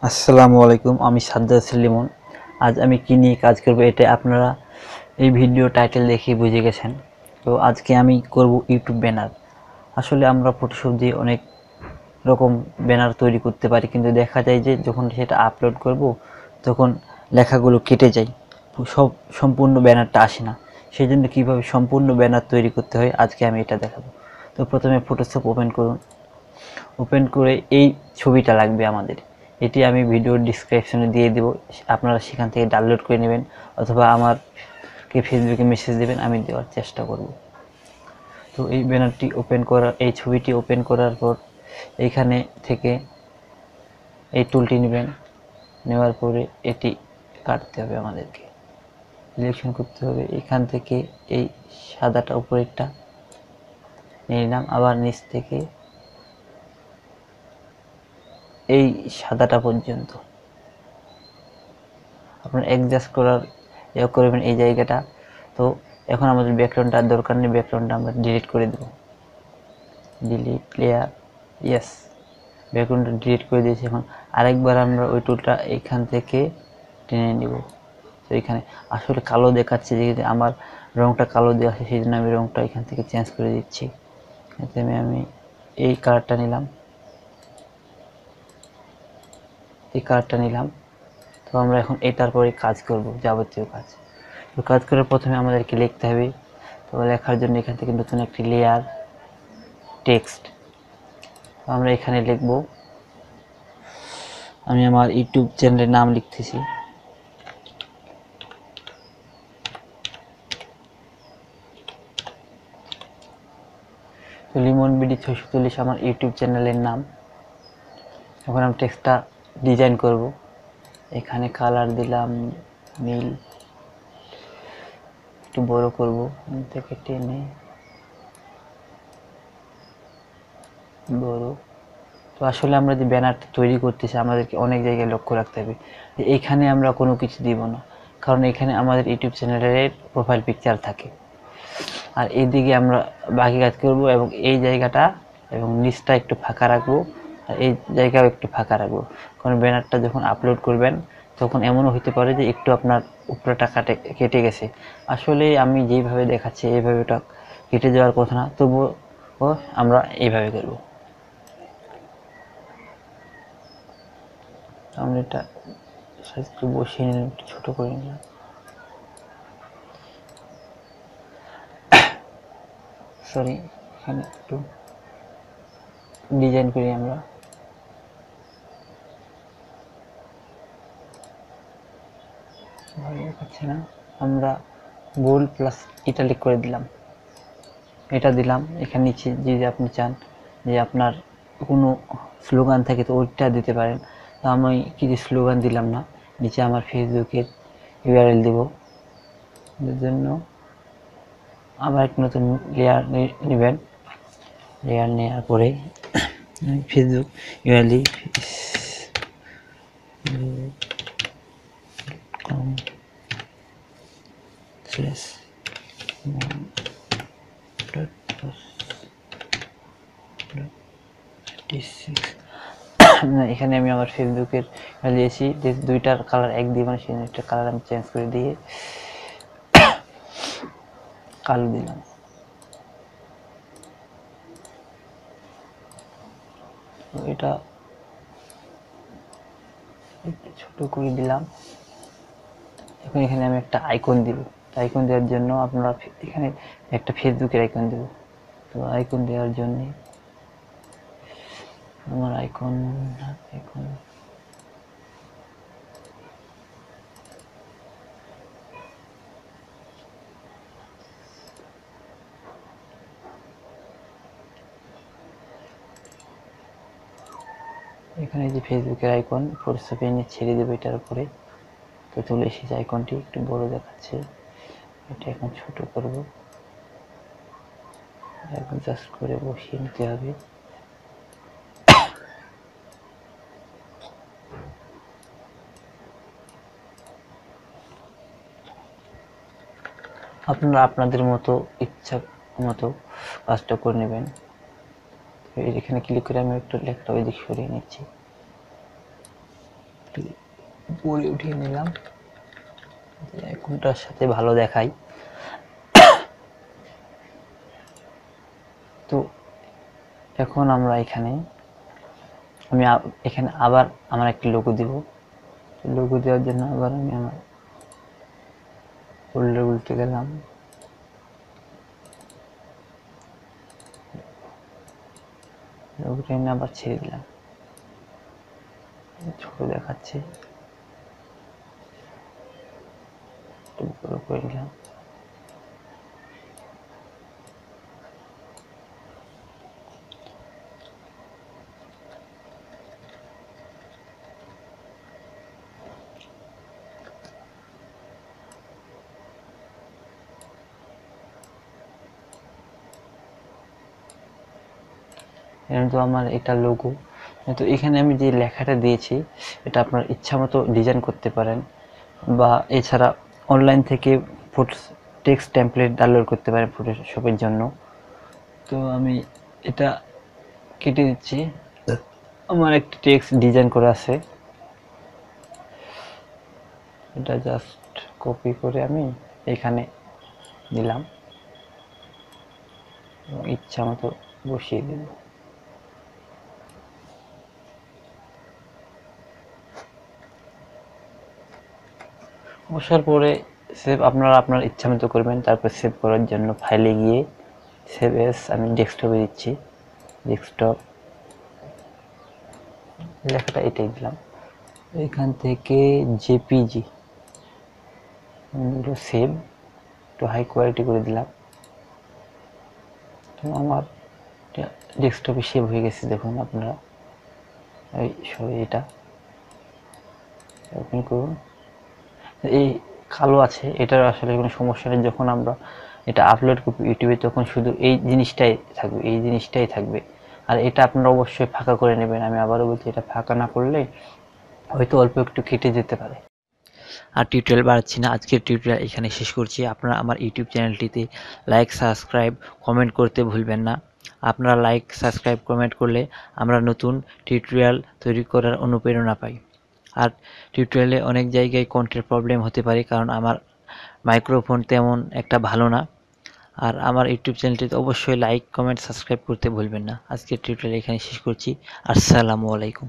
আসসালামু আলাইকুম, আমি সাজ্জাদ লিমন। আজ আমি কি নিয়ে কাজ করব এটা আপনারা এই ভিডিও টাইটেল দেখে বুঝে গেছেন। তো আজকে আমি করব ইউটিউব ব্যানার। আসলে আমরা ফটোশপ দিয়ে অনেক রকম ব্যানার তৈরি করতে পারি, কিন্তু দেখা যায় যে যখন সেটা আপলোড করব তখন লেখাগুলো কেটে যায়, সব সম্পূর্ণ ব্যানারটা আসে না। সেই জন্য কীভাবে সম্পূর্ণ ব্যানার তৈরি করতে হয় আজকে আমি এটা দেখাবো। তো প্রথমে ফটোশপ ওপেন করুন। ওপেন করে এই ছবিটা লাগবে আমাদের। এটি আমি ভিডিওর ডিসক্রিপশনে দিয়ে দেব, আপনারা সেখান থেকে ডাউনলোড করে নেবেন, অথবা আমারকে ফেসবুকে মেসেজ দেবেন, আমি দেওয়ার চেষ্টা করব। তো এই ব্যানারটি ওপেন করার, এই ছবিটি ওপেন করার পর এইখানে থেকে এই টুলটি নেবেন। নেওয়ার পরে এটি কাটতে হবে, আমাদেরকে সিলেকশন করতে হবে। এখান থেকে এই সাদাটা উপরেরটা নিয়ে নিলাম, আবার নিচ থেকে এই সাদাটা পর্যন্ত আপনার অ্যাডজাস্ট করার করবেন এই জায়গাটা। তো এখন আমাদের ব্যাকগ্রাউন্ডটার দরকার নেই, ব্যাকগ্রাউন্ডটা আমরা ডিলিট করে দেব। ডিলিট লেয়ার, ইয়েস, ব্যাকগ্রাউন্ডটা ডিলিট করে দিয়েছি। এখন আরেকবার আমরা ওই টুলটা এখান থেকে টেনে নিব। তো এখানে আসলে কালো দেখাচ্ছে, যে আমার রঙটা কালো দেওয়া আছে, সেই জন্য আমি রঙটা এখান থেকে চেঞ্জ করে দিচ্ছি। এতে আমি এই কালারটা নিলাম, এই কালারটা নিলাম। তো আমরা এখন এটার পরে কাজ করব, যাবতীয় কাজ। তো কাজ করার প্রথমে আমাদেরকে লিখতে হবে। তো লেখার জন্য এখান থেকে নতুন একটি লেয়ার, টেক্সট। আমরা এখানে লিখব, আমি আমার ইউটিউব চ্যানেলের নাম লিখতেছি। তো লিমন বিডি 640 আমার ইউটিউব চ্যানেলের নাম। এখন আমি টেক্সটটা ডিজাইন করব। এখানে কালার দিলাম নীল, একটু বড় করব, থেকে টেনে বড়। তো আসলে আমরা যে ব্যানারটা তৈরি করতেছি, আমাদেরকে অনেক জায়গায় লক্ষ্য রাখতে হবে যে এইখানে আমরা কোনো কিছু দিব না, কারণ এখানে আমাদের ইউটিউব চ্যানেলের প্রোফাইল পিকচার থাকে। আর এইদিকে আমরা বাকি কাজ করব, এবং এই জায়গাটা এবং নিচটা একটু ফাঁকা রাখবো, আর এই জায়গাও একটু ফাঁকা রাখবো। কারণ ব্যানারটা যখন আপলোড করবেন তখন এমনও হতে পারে যে একটু আপনার উপরেটা কেটে গেছে। আসলে আমি যেইভাবে দেখাচ্ছি এইভাবে ওটা কেটে যাওয়ার কথা না, তবুও আমরা এইভাবে করব। আমরা এটা একটু বসিয়ে নিলাম, একটু ছোটো করে নিলাম। সরি, এখানে একটু ডিজাইন করি আমরা। ভালো দেখাচ্ছে না, আমরা বোল্ড প্লাস ইটালিক করে দিলাম, এটা দিলাম। এখানে নিচে যদি আপনি চান যে আপনার কোনো স্লোগান থাকে তো ওইটা দিতে পারেন। তো আমি কিছু স্লোগান দিলাম না, নিচে আমার ফেসবুকের ইউআরএল দেব। এর জন্য আবার এক নতুন লেয়ার নেবেন। লেয়ার নেওয়ার পরে ফেসবুক ইউআরএল এখানে আমি আমার ফেসবুকের দিয়েছি যে দুইটার কালার এক দিয়ে, মানে সেই একটা কালার আমি চেঞ্জ করে দিয়ে কালো দিলাম। এটা একটু ছোট করে দিলাম। এখন এখানে আমি একটা আইকন দিব। আইকন দেওয়ার জন্য আপনারা এখানে একটা ফেসবুকের আইকন দেব। তো আইকন দেওয়ার জন্য আমার আইকন এখানে যে ফেসবুকের আইকন ফটোশপে এনে ছেড়ে দেবো এটার উপরে। তো চলে এসেছে, আইকনটি একটু বড় দেখাচ্ছে, এটা এখন ছোট করব, অ্যাডজাস্ট করে বসিয়ে নিতে হবে। আপনারা আপনাদের মতো ইচ্ছা মতো কাজটা করে নেবেন। এখানে ক্লিক করে আমি একটু লেখাটা ওই দিকে সরিয়ে নিচ্ছি। একটু উপরে উঠিয়ে নিলাম, কোনটার সাথে ভালো দেখায়। তো এখন আমরা এখানে এখানে আবার আমার একটি লোগো দিব। লোগো দেওয়ার জন্য আবার আমি আমার ফোল্ডার উল্টে গেলাম, লোগোটা এনে আবার ছেড়ে দিলাম, ছোট দেখাচ্ছে, একটু বড় করে দিলাম। তো আমার এটা লোগো। তো এখানে আমি যে লেখাটা দিয়েছি এটা আপনার ইচ্ছা মতো ডিজাইন করতে পারেন, বা এছাড়া অনলাইন থেকে টেক্সট টেমপ্লেট ডাউনলোড করতে পারেন ফটোশপের জন্য। তো আমি এটা কেটে দিচ্ছি, আমার একটা টেক্সট ডিজাইন করা আছে, এটা জাস্ট কপি করে আমি এখানে দিলাম, ইচ্ছা মতো বসিয়ে দেব। বসার পরে সেভ আপনারা আপনার ইচ্ছা মতো করবেন। তারপর সেভ করার জন্য ফাইলে গিয়ে সেভ এস আমি ডেস্কটপে দিচ্ছি, ডেস্কটপ লেখাটা এটাই দিলাম, এখান থেকে জেপিজি সেভ, একটু হাই কোয়ালিটি করে দিলাম। তো আমার ডেস্কটপে সেভ হয়ে গেছে, দেখুন আপনারা এই সরি এটা ওপেন করুন। এই কালো আছে, এটার আসলে কোনো সমস্যা নেই। যখন আমরা এটা আপলোড করব ইউটিউবে তখন শুধু এই জিনিসটাই থাকবে, আর এটা আপনারা অবশ্যই ফাঁকা করে নেবেন। আমি আবারও বলছি, এটা ফাঁকা না করলে হয়তো অল্প একটু কেটে যেতে পারে। আর টিউটোরিয়াল বাড়াচ্ছি না, আজকের টিউটোরিয়াল এখানে শেষ করছি। আপনারা আমার ইউটিউব চ্যানেলটিতে লাইক, সাবস্ক্রাইব, কমেন্ট করতে ভুলবেন না। আপনারা লাইক, সাবস্ক্রাইব, কমেন্ট করলে আমরা নতুন টিউটোরিয়াল তৈরি করার অনুপ্রেরণা পাই। আর টিউটোরিয়ালে অনেক জায়গায় কন্টেন্ট প্রবলেম হতে পারে, কারণ আমার মাইক্রোফোন তেমন একটা ভালো না। আর আমার ইউটিউব চ্যানেলটিতে অবশ্যই লাইক, কমেন্ট, সাবস্ক্রাইব করতে ভুলবেন না। আজকের টিউটোরিয়াল এখানে শেষ করছি। আসসালামু আলাইকুম।